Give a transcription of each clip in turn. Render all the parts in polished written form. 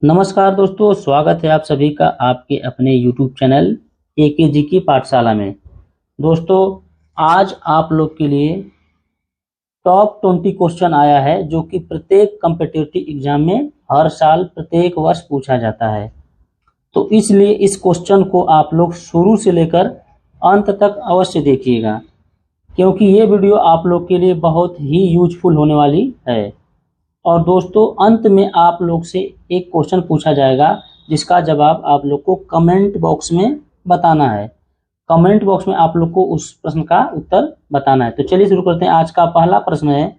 नमस्कार दोस्तों, स्वागत है आप सभी का आपके अपने YouTube चैनल AKG की पाठशाला में। दोस्तों, आज आप लोग के लिए टॉप 20 क्वेश्चन आया है जो कि प्रत्येक कॉम्पिटिटिव एग्जाम में हर साल प्रत्येक वर्ष पूछा जाता है। तो इसलिए इस क्वेश्चन को आप लोग शुरू से लेकर अंत तक अवश्य देखिएगा, क्योंकि ये वीडियो आप लोग के लिए बहुत ही यूजफुल होने वाली है। और दोस्तों, अंत में आप लोग से एक क्वेश्चन पूछा जाएगा जिसका जवाब आप लोग को कमेंट बॉक्स में बताना है। कमेंट बॉक्स में आप लोग को उस प्रश्न का उत्तर बताना है। तो चलिए शुरू करते हैं। आज का पहला प्रश्न है,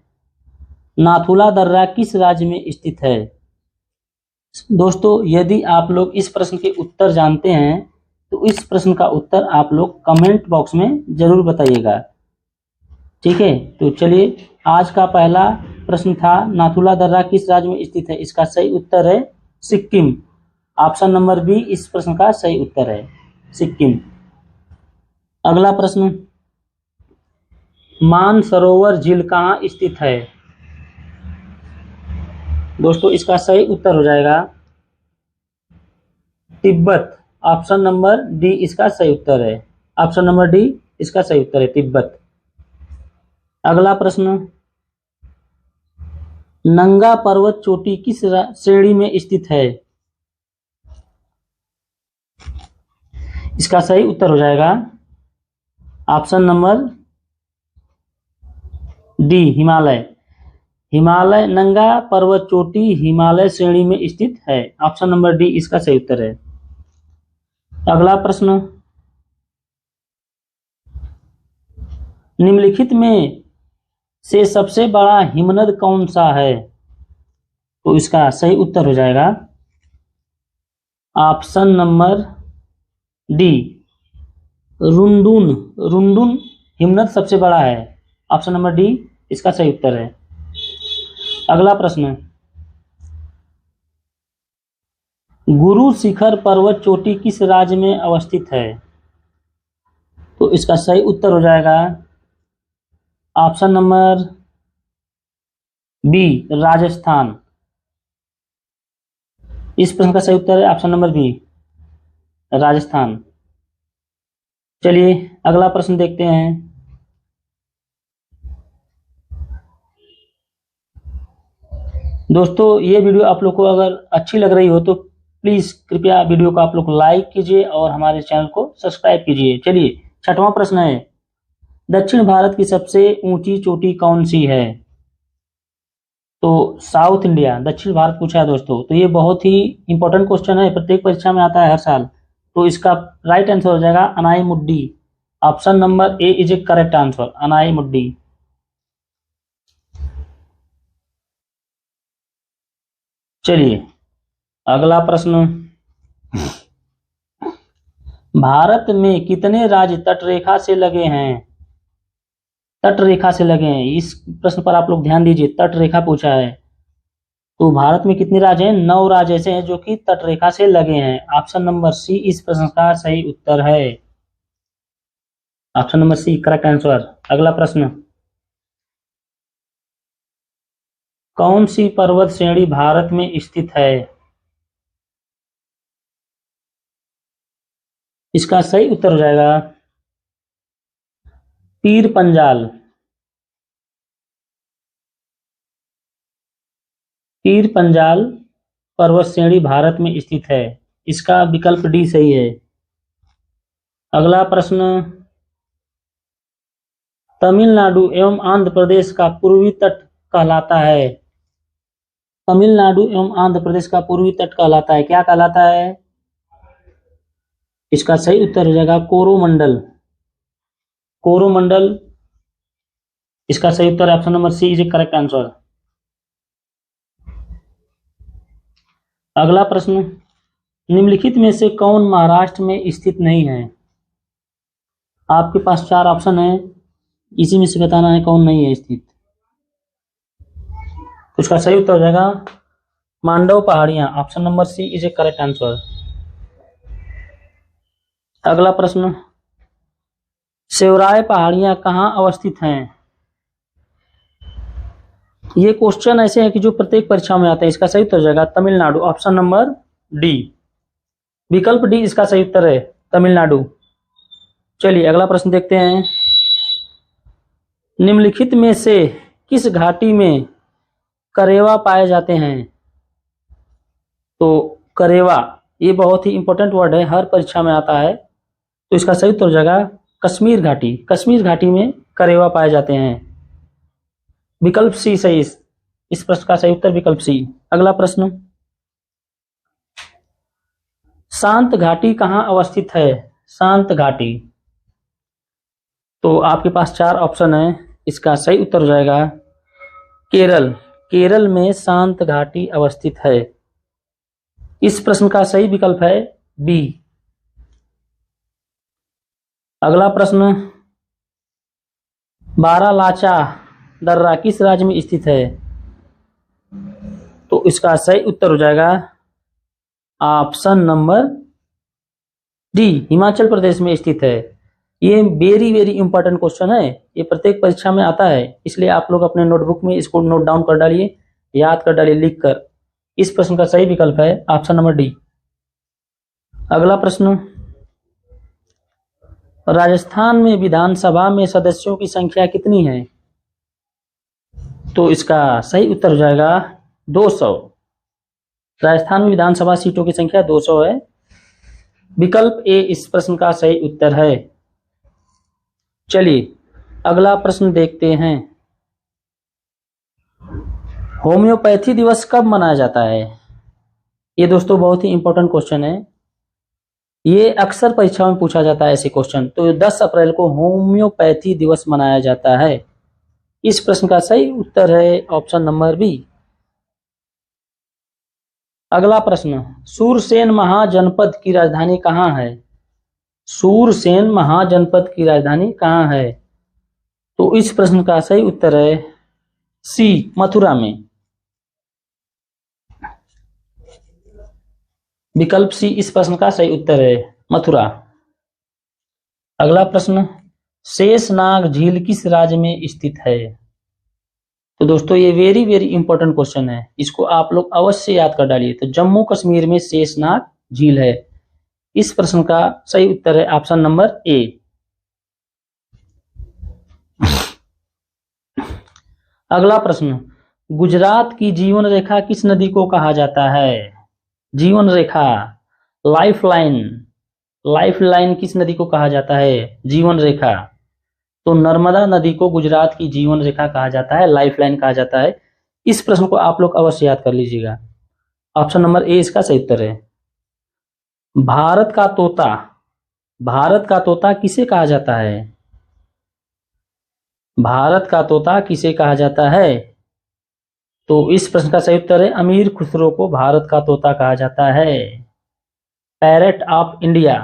नाथुला दर्रा किस राज्य में स्थित है? दोस्तों, यदि आप लोग इस प्रश्न के उत्तर जानते हैं तो इस प्रश्न का उत्तर आप लोग कमेंट बॉक्स में जरूर बताइएगा। ठीक है, तो चलिए, आज का पहला प्रश्न था नाथुला दर्रा किस राज्य में स्थित है। इसका सही उत्तर है सिक्किम। ऑप्शन नंबर बी इस प्रश्न का सही उत्तर है, सिक्किम। अगला प्रश्न, मानसरोवर झील कहाँ स्थित है? दोस्तों, इसका सही उत्तर हो जाएगा तिब्बत। ऑप्शन नंबर डी इसका सही उत्तर है। ऑप्शन नंबर डी इसका सही उत्तर है, तिब्बत। अगला प्रश्न, नंगा पर्वत चोटी किस श्रेणी में स्थित है? इसका सही उत्तर हो जाएगा option number D, Himalaya. Himalaya, नंगा पर्वत चोटी हिमालय श्रेणी में स्थित है। ऑप्शन नंबर डी इसका सही उत्तर है। अगला प्रश्न, निम्नलिखित में से सबसे बड़ा हिमनद कौन सा है? तो इसका सही उत्तर हो जाएगा ऑप्शन नंबर डी, रुंडुन। रुंडुन हिमनद सबसे बड़ा है। ऑप्शन नंबर डी इसका सही उत्तर है। अगला प्रश्न, गुरु शिखर पर्वत चोटी किस राज्य में अवस्थित है? तो इसका सही उत्तर हो जाएगा ऑप्शन नंबर बी, राजस्थान। इस प्रश्न का सही उत्तर है ऑप्शन नंबर बी, राजस्थान। चलिए अगला प्रश्न देखते हैं। दोस्तों, ये वीडियो आप लोग को अगर अच्छी लग रही हो तो प्लीज कृपया वीडियो को आप लोग लाइक कीजिए और हमारे चैनल को सब्सक्राइब कीजिए। चलिए, छठवां प्रश्न है, दक्षिण भारत की सबसे ऊंची चोटी कौन सी है? तो साउथ इंडिया, दक्षिण भारत पूछा है दोस्तों। तो ये बहुत ही इंपॉर्टेंट क्वेश्चन है, प्रत्येक परीक्षा में आता है हर साल। तो इसका राइट आंसर हो जाएगा Anamudi. Option number A is a correct answer, Anamudi. चलिए अगला प्रश्न, भारत में कितने राज्य तटरेखा से लगे हैं? तटरेखा से लगे हैं, इस प्रश्न पर आप लोग ध्यान दीजिए। तटरेखा पूछा है, तो भारत में कितने राज्य हैं? 9 राज्य ऐसे हैं जो कि तटरेखा से लगे हैं। ऑप्शन नंबर सी इस प्रश्न का सही उत्तर है। Option number C correct answer. अगला प्रश्न, कौन सी पर्वत श्रेणी भारत में स्थित है? इसका सही उत्तर हो जाएगा पीर पंजाल। पीर पंजाल पर्वत श्रेणी भारत में स्थित है। इसका विकल्प डी सही है। अगला प्रश्न, तमिलनाडु एवं आंध्र प्रदेश का पूर्वी तट कहलाता है। तमिलनाडु एवं आंध्र प्रदेश का पूर्वी तट कहलाता है, क्या कहलाता है? इसका सही उत्तर हो जाएगा कोरोमंडल। कोरोमंडल इसका सही उत्तर है। Option number C is a correct answer. अगला प्रश्न, निम्नलिखित में से कौन महाराष्ट्र में स्थित नहीं है? आपके पास 4 ऑप्शन है, इसी में से बताना है कौन नहीं है स्थित। तो इसका सही उत्तर हो जाएगा मांडव पहाड़ियां। Option number C is a correct answer. अगला प्रश्न, सेवराय पहाड़ियां कहां अवस्थित हैं? ये क्वेश्चन ऐसे हैं कि जो प्रत्येक परीक्षा में आते हैं। इसका सही उत्तर हो जाएगा तमिलनाडु, ऑप्शन नंबर डी, विकल्प डी इसका सही उत्तर है, तमिलनाडु। चलिए अगला प्रश्न देखते हैं। निम्नलिखित में से किस घाटी में करेवा पाए जाते हैं? तो करेवा ये बहुत ही इंपॉर्टेंट वर्ड है, हर परीक्षा में आता है। तो इसका सही उत्तर हो जाएगा कश्मीर घाटी। कश्मीर घाटी में करेवा पाए जाते हैं। विकल्प सी सही, इस प्रश्न का सही उत्तर विकल्प सी। अगला प्रश्न, शांत घाटी कहाँ अवस्थित है? शांत घाटी, तो आपके पास 4 ऑप्शन है। इसका सही उत्तर हो जाएगा केरल। केरल में शांत घाटी अवस्थित है। इस प्रश्न का सही विकल्प है बी। अगला प्रश्न, बारालाचा दर्रा किस राज्य में स्थित है? तो इसका सही उत्तर हो जाएगा option number D, Himachal Pradesh में स्थित है। ये वेरी वेरी इंपॉर्टेंट क्वेश्चन है, ये प्रत्येक परीक्षा में आता है, इसलिए आप लोग अपने नोटबुक में इसको नोट डाउन कर डालिए, याद कर डालिए लिख कर। इस प्रश्न का सही विकल्प है ऑप्शन नंबर डी। अगला प्रश्न, राजस्थान में विधानसभा में सदस्यों की संख्या कितनी है? तो इसका सही उत्तर हो जाएगा 200। राजस्थान में विधानसभा सीटों की संख्या 200 है। विकल्प ए इस प्रश्न का सही उत्तर है। चलिए अगला प्रश्न देखते हैं। होम्योपैथी दिवस कब मनाया जाता है? ये दोस्तों बहुत ही इंपॉर्टेंट क्वेश्चन है, ये अक्सर परीक्षाओं में पूछा जाता है ऐसे क्वेश्चन। तो 10 अप्रैल को होम्योपैथी दिवस मनाया जाता है। इस प्रश्न का सही उत्तर है ऑप्शन नंबर बी। अगला प्रश्न, सूरसेन महाजनपद की राजधानी कहाँ है? सूरसेन महाजनपद की राजधानी कहाँ है? तो इस प्रश्न का सही उत्तर है सी, मथुरा में। विकल्प सी इस प्रश्न का सही उत्तर है, मथुरा। अगला प्रश्न, शेषनाग झील किस राज्य में स्थित है? तो दोस्तों ये वेरी वेरी इंपॉर्टेंट क्वेश्चन है, इसको आप लोग अवश्य याद कर डालिए। तो जम्मू कश्मीर में शेषनाग झील है। इस प्रश्न का सही उत्तर है ऑप्शन नंबर ए। अगला प्रश्न, गुजरात की जीवन रेखा किस नदी को कहा जाता है? जीवन रेखा, लाइफ लाइन, लाइफ लाइन किस नदी को कहा जाता है? जीवन रेखा। तो नर्मदा नदी को गुजरात की जीवन रेखा कहा जाता है, लाइफ लाइन कहा जाता है। इस प्रश्न को आप लोग अवश्य याद कर लीजिएगा। ऑप्शन नंबर ए इसका सही उत्तर है। भारत का तोता, भारत का तोता किसे कहा जाता है? भारत का तोता किसे कहा जाता है? तो इस प्रश्न का सही उत्तर है अमीर खुसरो को भारत का तोता कहा जाता है, पैरेट ऑफ इंडिया।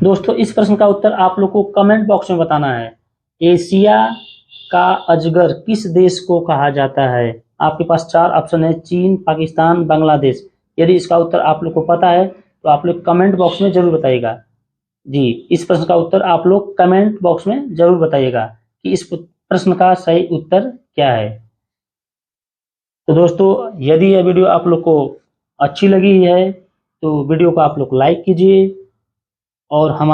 दोस्तों इस प्रश्न का उत्तर आप लोग को कमेंट बॉक्स में बताना है। एशिया का अजगर किस देश को कहा जाता है? आपके पास 4 ऑप्शन है, चीन, पाकिस्तान, बांग्लादेश। यदि इसका उत्तर आप लोग को पता है तो आप लोग कमेंट बॉक्स में जरूर बताइएगा। जी, इस प्रश्न का उत्तर आप लोग कमेंट बॉक्स में जरूर बताइएगा कि इस प्रश्न का सही उत्तर क्या है। तो दोस्तों यदि यह वीडियो आप लोग को अच्छी लगी है तो वीडियो को आप लोग लाइक कीजिए और हमारे